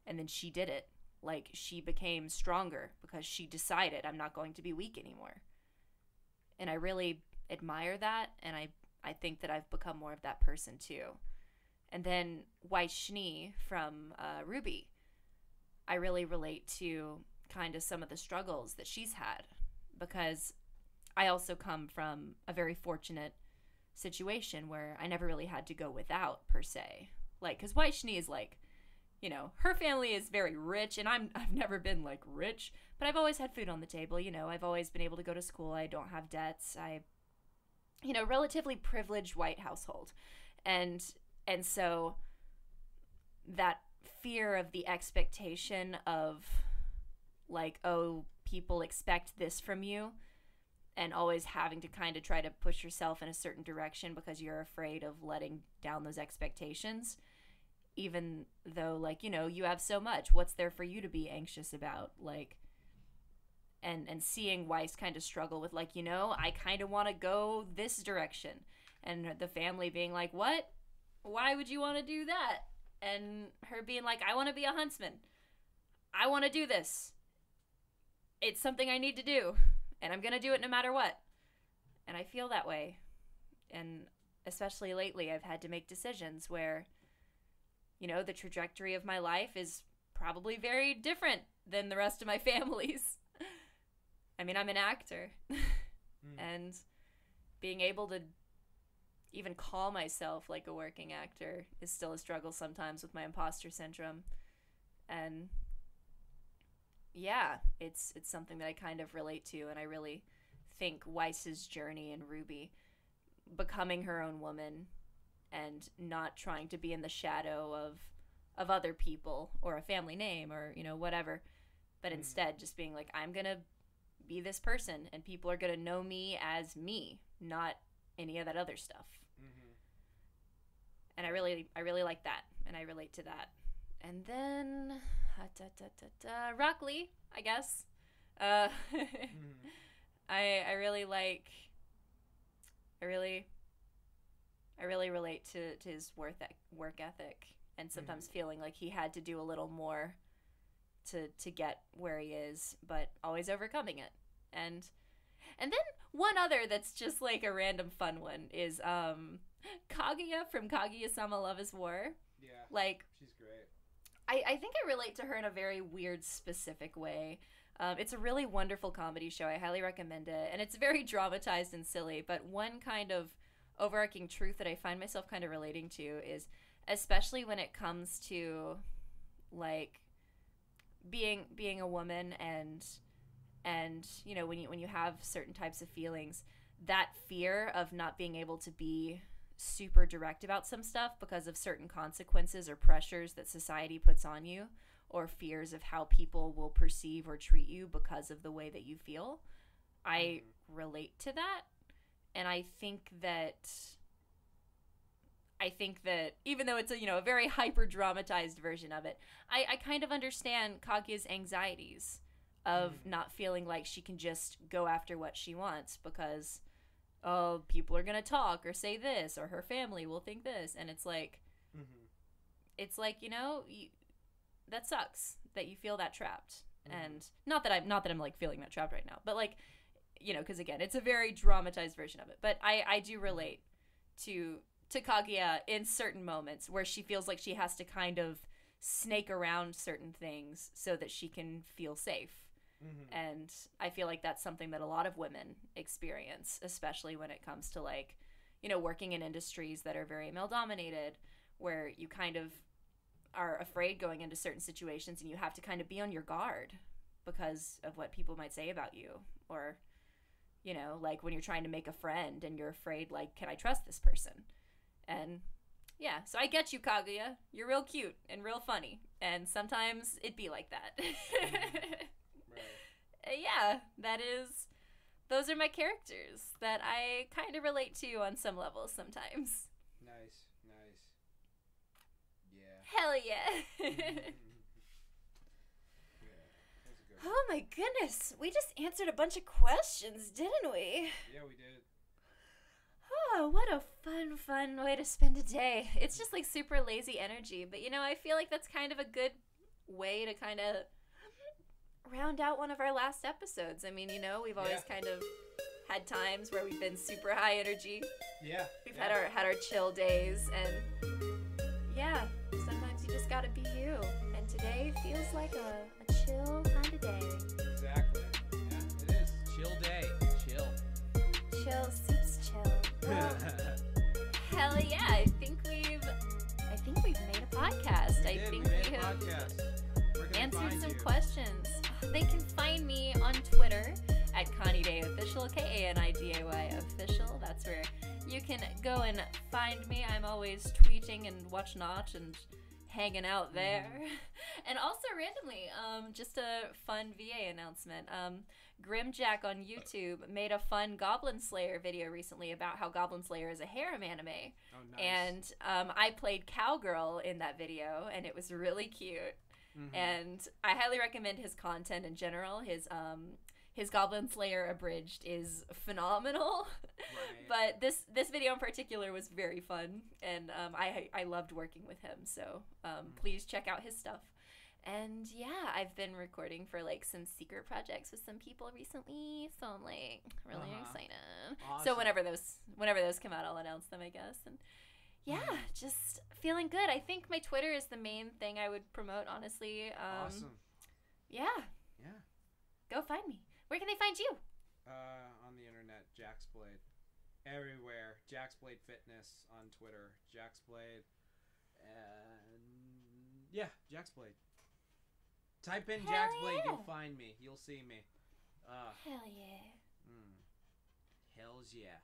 And then she did it. Like, she became stronger because she decided, I'm not going to be weak anymore. And I really admire that, and I think that I've become more of that person too. And then Vaishni from RWBY, I really relate to kind of some of the struggles that she's had, because I also come from a very fortunate situation where I never really had to go without, per se. Like, because Vaishni is like, you know, her family is very rich, and I've never been like rich, but I've always had food on the table. You know, I've always been able to go to school. I don't have debts. You know, relatively privileged white household. And so that fear of the expectation of like, oh, people expect this from you, and always having to kind of try to push yourself in a certain direction because you're afraid of letting down those expectations. Even though, like, you know, you have so much, what's there for you to be anxious about? Like, and seeing Weiss kind of struggle with, like, you know, I kind of want to go this direction. And the family being like, what? Why would you want to do that? And her being like, I want to be a huntsman. I want to do this. It's something I need to do. And I'm going to do it no matter what. And I feel that way. And especially lately, I've had to make decisions where, you know, the trajectory of my life is probably very different than the rest of my family's. I mean, I'm an actor. And being able to even call myself like a working actor is still a struggle sometimes with my imposter syndrome. And yeah, it's something that I kind of relate to, and I really think Weiss's journey in RWBY, becoming her own woman and not trying to be in the shadow of other people or a family name or, you know, whatever, but instead just being like, I'm gonna be this person, and people are gonna know me as me, not any of that other stuff. And I really like that, and I relate to that. And then Rock Lee, I guess. I really like. I really relate to his work ethic, and sometimes feeling like he had to do a little more to get where he is, but always overcoming it. And then one other that's just like a random fun one is Kaguya from Kaguya-sama Love is War. Yeah. Like, she's great. I think I relate to her in a very weird, specific way. It's a really wonderful comedy show. I highly recommend it. And it's very dramatized and silly, but one kind of overarching truth that I find myself kind of relating to is, especially when it comes to, like, being a woman and you know, when you have certain types of feelings, that fear of not being able to be super direct about some stuff because of certain consequences or pressures that society puts on you, or fears of how people will perceive or treat you because of the way that you feel. I relate to that, and I think that even though it's a very hyper dramatized version of it, I kind of understand Kaguya's anxieties of not feeling like she can just go after what she wants because, oh, people are gonna talk or say this, or her family will think this, and it's like, that sucks that you feel that trapped. And not that I'm like feeling that trapped right now, but like, because again, it's a very dramatized version of it. But I do relate to Kaguya in certain moments where she feels like she has to kind of snake around certain things so that she can feel safe. And I feel like that's something that a lot of women experience, especially when it comes to, like, working in industries that are very male dominated, where you kind of are afraid going into certain situations and you have to kind of be on your guard because of what people might say about you, or like when you're trying to make a friend and you're afraid, like, can I trust this person? And yeah, so I get you, Kaguya. You're real cute and real funny, and sometimes it be like that. Yeah, those are my characters that I kind of relate to on some levels sometimes. Nice. Yeah. Hell yeah. Oh my goodness, we just answered a bunch of questions, didn't we? Yeah, we did. Oh, what a fun way to spend a day. It's just like super lazy energy, but I feel like that's kind of a good way to kind of round out one of our last episodes. I mean, we've always kind of had times where we've been super high energy. Yeah. We've had our chill days, and yeah, sometimes you just gotta be you. And today feels like a chill kind of day. Exactly. Yeah, it is. Chill day. Chill. Chill suits chill. Well, hell yeah! I think we've made a podcast. We have answered some questions. They can find me on Twitter at Connie Day Official, KANIDAY Official. That's where you can go and find me. I'm always tweeting and whatnot and hanging out there. And also randomly, just a fun VA announcement. Grimjack on YouTube made a fun Goblin Slayer video recently about how Goblin Slayer is a harem anime. Oh, nice. And I played Cowgirl in that video, and it was really cute. Mm-hmm. And I highly recommend his content in general. His Goblin Slayer Abridged is phenomenal. Right. But this video in particular was very fun, and I loved working with him. So please check out his stuff. And yeah, I've been recording for like some secret projects with some people recently, so I'm like really excited. Awesome. So whenever those come out, I'll announce them, I guess. And yeah, just feeling good. I think my Twitter is the main thing I would promote, honestly. Awesome. Yeah. Go find me. Where can they find you? On the internet, Jaxblade. Everywhere. Jaxblade Fitness on Twitter. Jaxblade. And yeah, Jaxblade. Type in Jaxblade, you'll find me. You'll see me. Hell yeah. Hells yeah.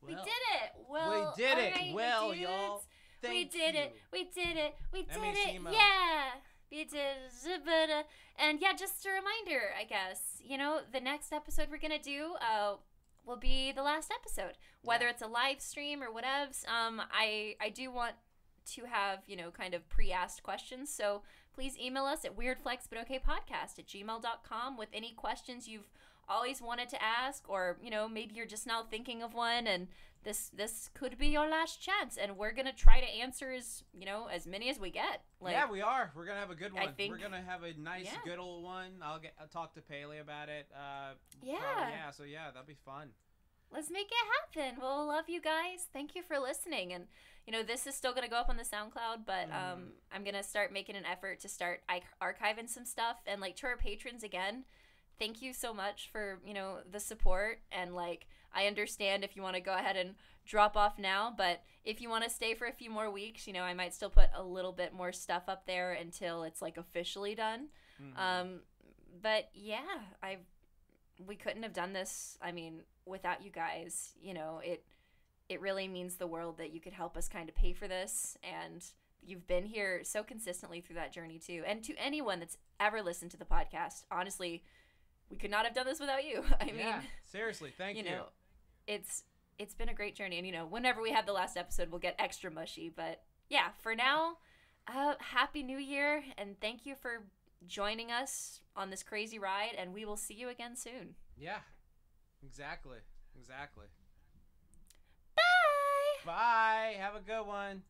Well, we did it. Well, we did it. Right, well, y'all. We did it. We did it. Yeah. We did it. And yeah, just a reminder, I guess, the next episode we're going to do will be the last episode. Whether it's a live stream or whatevs. I do want to have, kind of pre-asked questions. So please email us at weirdflexbutokaypodcast@gmail.com with any questions you've always wanted to ask, or, maybe you're just now thinking of one, and this could be your last chance, and we're going to try to answer as many as we get. Yeah, we are. We're going to have a good one. We're going to have a nice, good old one. I'll talk to Paley about it. So that'll be fun. Let's make it happen. Well, love you guys. Thank you for listening. And, this is still going to go up on the SoundCloud, but I'm going to start making an effort to start archiving some stuff. And, to our patrons, again, thank you so much for, the support. And, I understand if you want to go ahead and drop off now, but if you want to stay for a few more weeks, I might still put a little bit more stuff up there until it's, officially done. But, yeah, we couldn't have done this, without you guys. It really means the world that you could help us kind of pay for this, and you've been here so consistently through that journey too. And to anyone that's ever listened to the podcast, honestly, we could not have done this without you. Seriously, thank you. It's been a great journey, and whenever we have the last episode, we'll get extra mushy. But yeah, for now, Happy New Year, and thank you for joining us on this crazy ride, and we will see you again soon. Yeah, exactly. Bye. Bye. Have a good one.